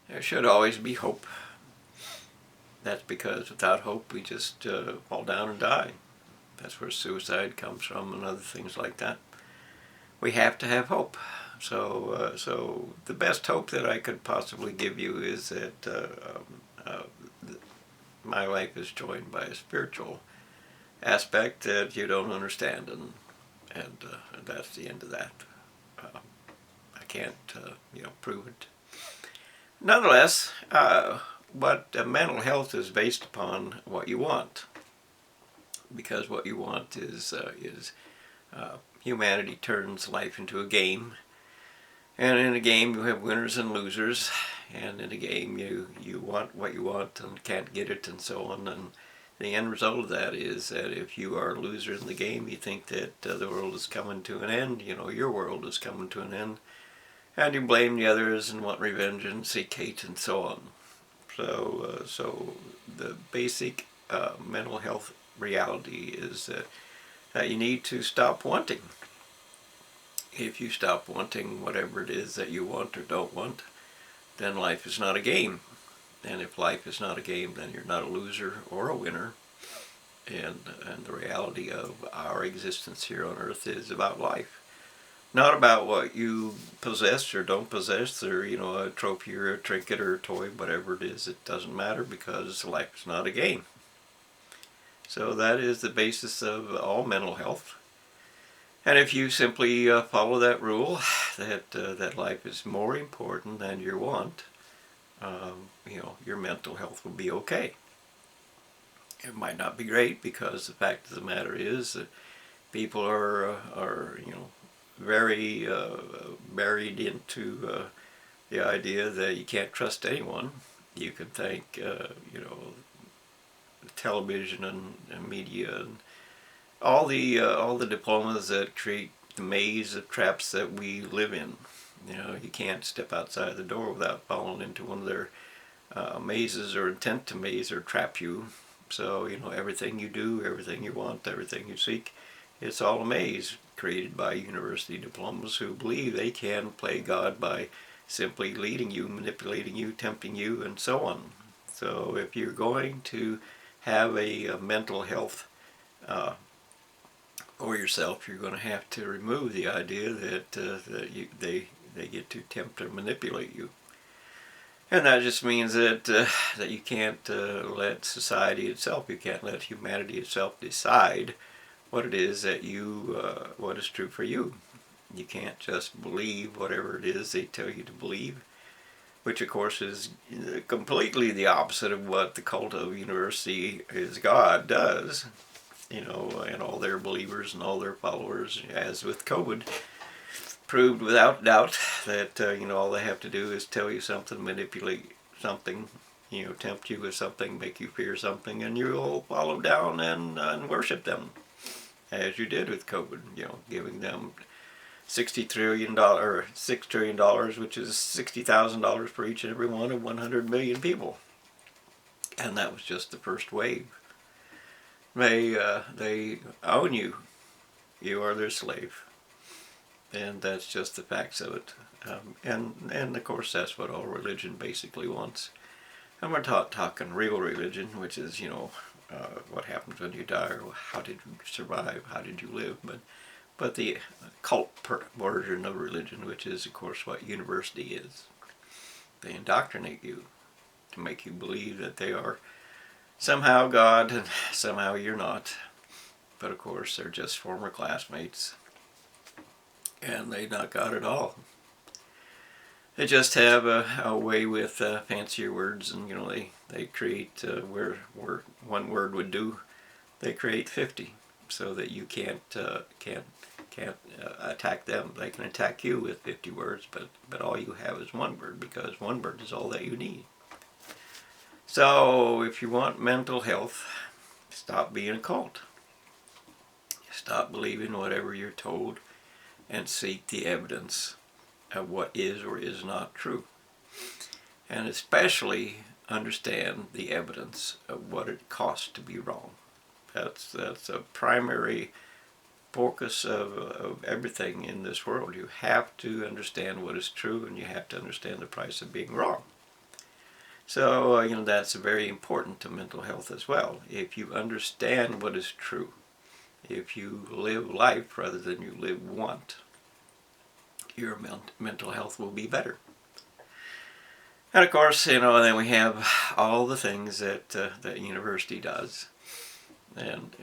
There should always be hope. That's because without hope we just fall down and die. That's where suicide comes from and other things like that. We have to have hope. So the best hope that I could possibly give you is that uh, my life is joined by a spiritual aspect that you don't understand, and that's the end of that. Uh, I can't, prove it. Nonetheless, what mental health is based upon what you want, because what you want is humanity turns life into a game, and in a game you have winners and losers, and in a game you want what you want and can't get it and so on, and the end result of that is that if you are a loser in the game, you think that the world is coming to an end, your world is coming to an end, and you blame the others and want revenge and seek hate and so on. So the basic mental health reality is that you need to stop wanting. If you stop wanting whatever it is that you want or don't want, then life is not a game. And if life is not a game, then you're not a loser or a winner. And the reality of our existence here on earth is about life. Not about what you possess or don't possess, or a trophy or a trinket or a toy, whatever it is. It doesn't matter, because life is not a game. So that is the basis of all mental health. And if you simply follow that rule, that life is more important than your want, your mental health will be okay. It might not be great, because the fact of the matter is that people are very buried into the idea that you can't trust anyone. You can thank television and media and all the diplomas that create the maze of traps that we live in. You can't step outside the door without falling into one of their mazes, or intent to maze or trap you. So everything you do, everything you want, everything you seek, it's all a maze created by university diplomas who believe they can play God by simply leading you, manipulating you, tempting you, and so on. So if you're going to have a mental health for yourself, you're going to have to remove the idea that they get to tempt or manipulate you. And that just means that you can't let society itself, you can't let humanity itself decide what it is that what is true for you. You can't just believe whatever it is they tell you to believe, which of course is completely the opposite of what the cult of university is God does. And all their believers and all their followers, as with COVID, proved without doubt that all they have to do is tell you something, manipulate something, tempt you with something, make you fear something, and you'll follow down and worship them, as you did with COVID. Giving them $60 trillion or $6 trillion, which is $60,000 for each and every one of 100 million people, and that was just the first wave. They own you. You are their slave. And that's just the facts of it. And of course that's what all religion basically wants. And we're talking real religion, which is, what happens when you die, or how did you survive, how did you live, but the cult version of religion, which is of course what university is. They indoctrinate you to make you believe that they are somehow God and somehow you're not. But of course they're just former classmates, and they're not God at all. They just have a way with fancier words, and they create where one word would do, they create 50, so that you can't attack them. They can attack you with 50 words, but all you have is one word, because one word is all that you need. So if you want mental health, stop being a cult. Stop believing whatever you're told, and seek the evidence of what is or is not true. And especially understand the evidence of what it costs to be wrong. That's a primary focus of everything in this world. You have to understand what is true, and you have to understand the price of being wrong. So, that's very important to mental health as well. If you understand what is true, if you live life rather than you live want, your mental health will be better. And of course, then we have all the things that that university does, and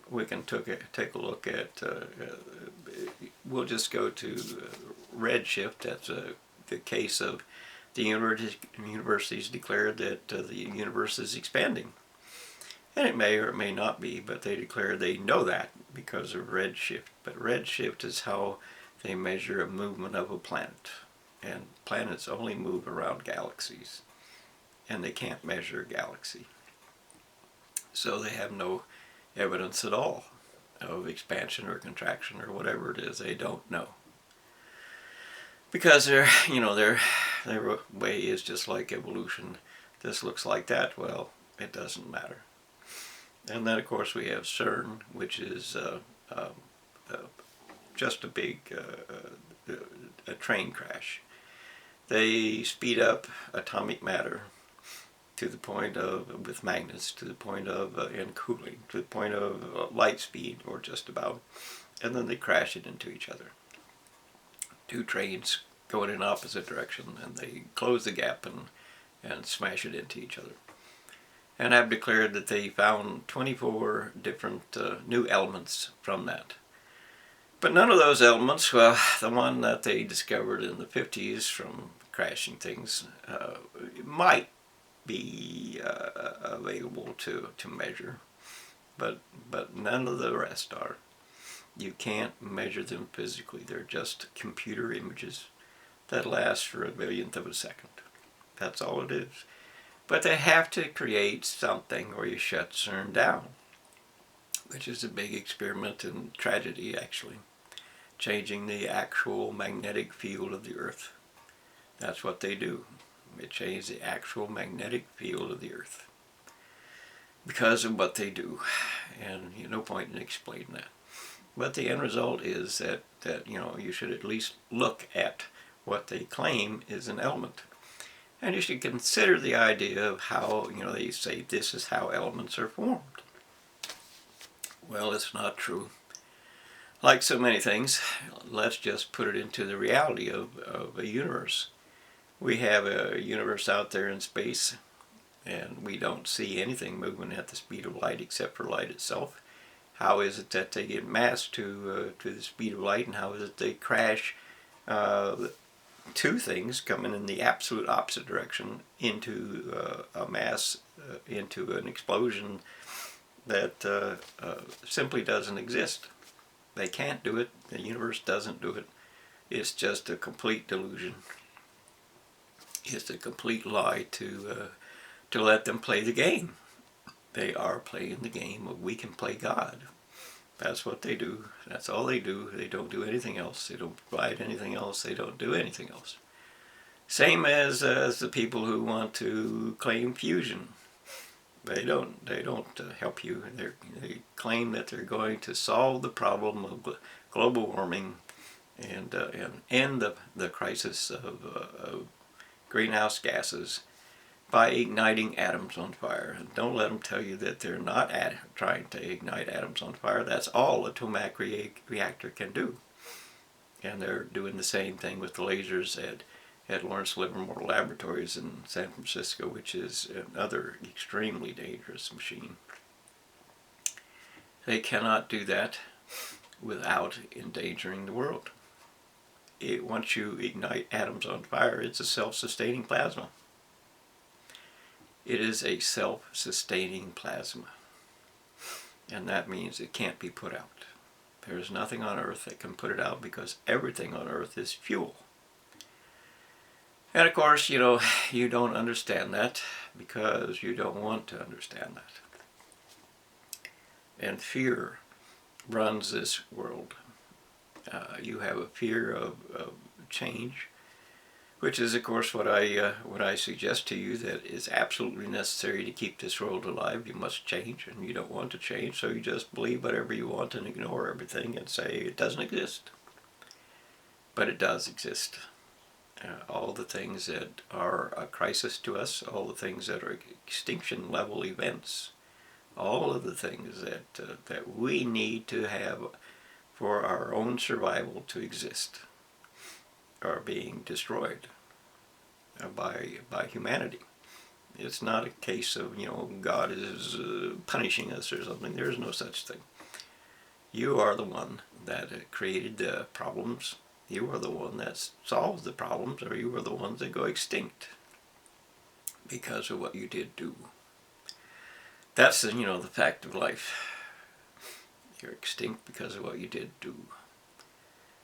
we can take a look at. We'll just go to redshift. That's the case of the universities declared that the universe is expanding, and it may or it may not be, but they declare they know that because of redshift. But redshift is how they measure a movement of a planet. And planets only move around galaxies, and they can't measure a galaxy. So they have no evidence at all of expansion or contraction or whatever it is. They don't know. Because their way is just like evolution. This looks like that. Well, it doesn't matter. And then, of course, we have CERN, which is just a big a train crash. They speed up atomic matter to the point of, with magnets, to the point of, and cooling, to the point of light speed, or just about, and then they crash it into each other. Two trains going in opposite direction, and they close the gap and smash it into each other. And have declared that they found 24 different new elements from that. But none of those elements, well, the one that they discovered in the 50s from crashing things, might be available to measure, but none of the rest are. You can't measure them physically. They're just computer images that last for a millionth of a second. That's all it is. But they have to create something or you shut CERN down, which is a big experiment in tragedy, actually. Changing the actual magnetic field of the Earth. That's what they do. They change the actual magnetic field of the Earth because of what they do, and no point in explaining that. But the end result is that you should at least look at what they claim is an element, and you should consider the idea of how they say this is how elements are formed. Well, it's not true. Like so many things, let's just put it into the reality of a universe. We have a universe out there in space, and we don't see anything moving at the speed of light except for light itself. How is it that they get mass to the speed of light, and how is it they crash two things coming in the absolute opposite direction into a mass, into an explosion that simply doesn't exist? They can't do it. The universe doesn't do it. It's just a complete delusion. It's a complete lie to let them play the game. They are playing the game of we can play God. That's what they do. That's all they do. They don't do anything else. They don't provide anything else. They don't do anything else. Same as the people who want to claim fusion. They don't help you. They claim that they're going to solve the problem of global warming and end the crisis of greenhouse gases by igniting atoms on fire. And don't let them tell you that they're not trying to ignite atoms on fire. That's all a atomic reactor can do. And they're doing the same thing with the lasers at Lawrence Livermore Laboratories in San Francisco, which is another extremely dangerous machine. They cannot do that without endangering the world. Once you ignite atoms on fire, it's a self-sustaining plasma. It is a self-sustaining plasma. And that means it can't be put out. There's nothing on Earth that can put it out because everything on Earth is fuel. And of course, you don't understand that because you don't want to understand that. And fear runs this world. You have a fear of change, which is, of course, what I suggest to you, that is absolutely necessary to keep this world alive. You must change, and you don't want to change, so you just believe whatever you want and ignore everything and say it doesn't exist. But it does exist. all the things that are a crisis to us, all the things that are extinction level events, all of the things that we need to have for our own survival to exist are being destroyed by humanity. It's not a case of, God is punishing us or something. There is no such thing. You are the one that created the problems. You are the one that solves the problems, or you are the ones that go extinct because of what you did do. That's the fact of life. You're extinct because of what you did do.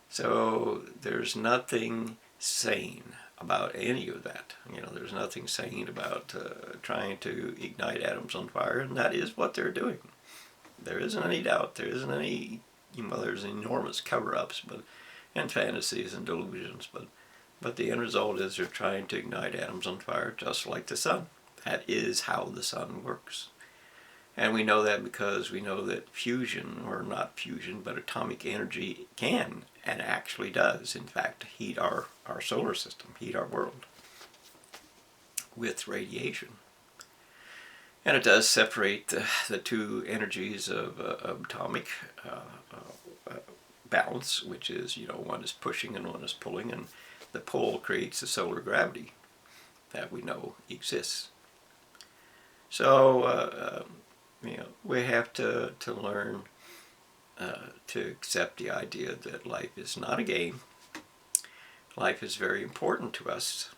So there's nothing sane about any of that. There's nothing sane about trying to ignite atoms on fire, and that is what they're doing. There isn't any doubt. There isn't any, there's enormous cover-ups and fantasies and delusions, but the end result is they're trying to ignite atoms on fire just like the sun. That is how the sun works. And we know that because we know that fusion, or not fusion, but atomic energy can and actually does, in fact, heat our solar system, heat our world with radiation. And it does separate the two energies of atomic balance, which is, one is pushing and one is pulling, and the pull creates the solar gravity that we know exists. So, we have to learn to accept the idea that life is not a game. Life is very important to us.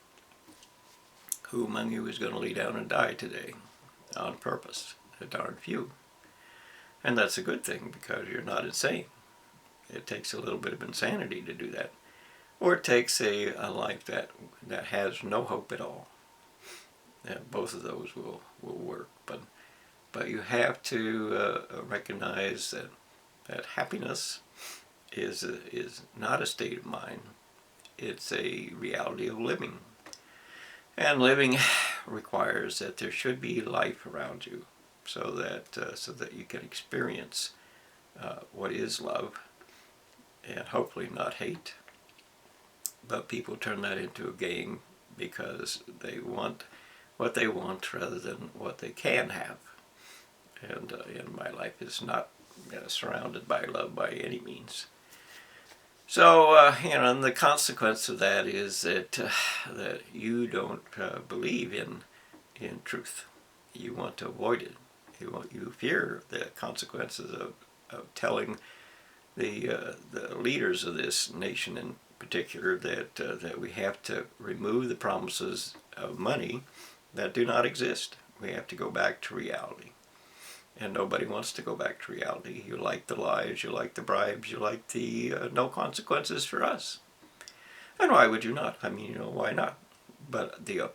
Who among you is going to lay down and die today on purpose? A darn few. And that's a good thing, because you're not insane. It takes a little bit of insanity to do that. Or it takes a life that has no hope at all. Both of those will work. But you have to recognize that happiness is not a state of mind. It's a reality of living. And living requires that there should be life around you, so that you can experience what is love, and hopefully not hate. But people turn that into a game because they want what they want rather than what they can have. And my life is not surrounded by love by any means. So, and the consequence of that is that you don't believe in truth. You want to avoid it. You fear the consequences of telling the leaders of this nation in particular that we have to remove the promises of money that do not exist. We have to go back to reality. And nobody wants to go back to reality. You like the lies, you like the bribes, you like the no consequences for us. And why would you not? I mean, why not? But the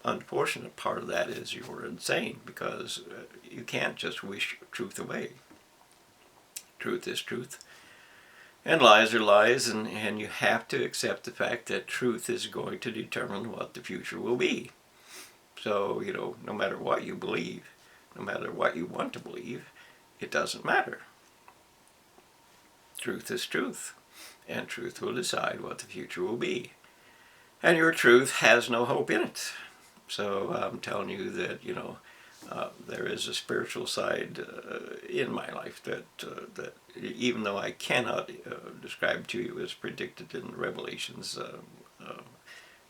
unfortunate part of that is you're insane, because you can't just wish truth away. Truth is truth. And lies are lies, and you have to accept the fact that truth is going to determine what the future will be. So, no matter what you believe, no matter what you want to believe, it doesn't matter. Truth is truth, and truth will decide what the future will be. And your truth has no hope in it. So I'm telling you that, there is a spiritual side in my life that even though I cannot describe to you as predicted in Revelations,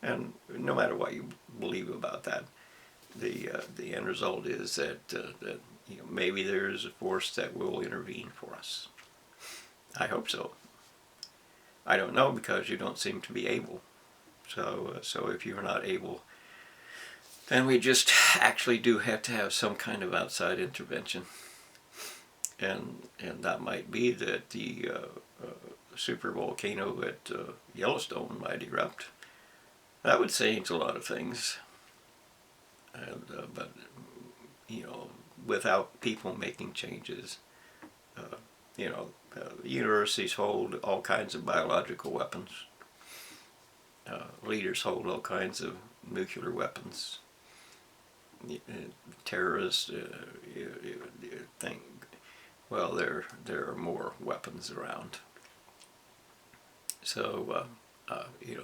and no matter what you believe about that, the end result is that maybe there is a force that will intervene for us. I hope so. I don't know, because you don't seem to be able. So if you're not able, then we just actually do have to have some kind of outside intervention. And that might be that the super volcano at Yellowstone might erupt. That would change a lot of things. But without people making changes, universities hold all kinds of biological weapons. Leaders hold all kinds of nuclear weapons. Terrorists think, there are more weapons around. So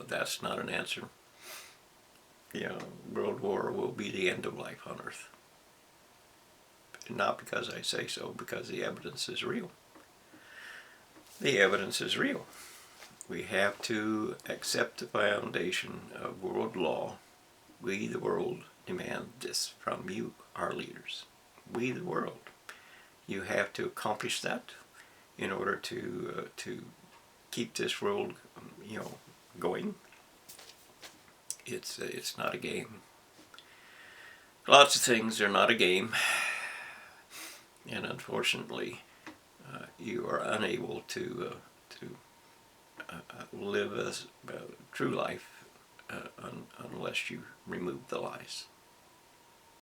That's not an answer. World war will be the end of life on Earth. Not because I say so, because the evidence is real. The evidence is real. We have to accept the foundation of world law. We, the world, demand this from you, our leaders. We, the world. You have to accomplish that in order to keep this world, going. It's not a game. Lots of things are not a game, and unfortunately, you are unable to live a true life unless you remove the lies.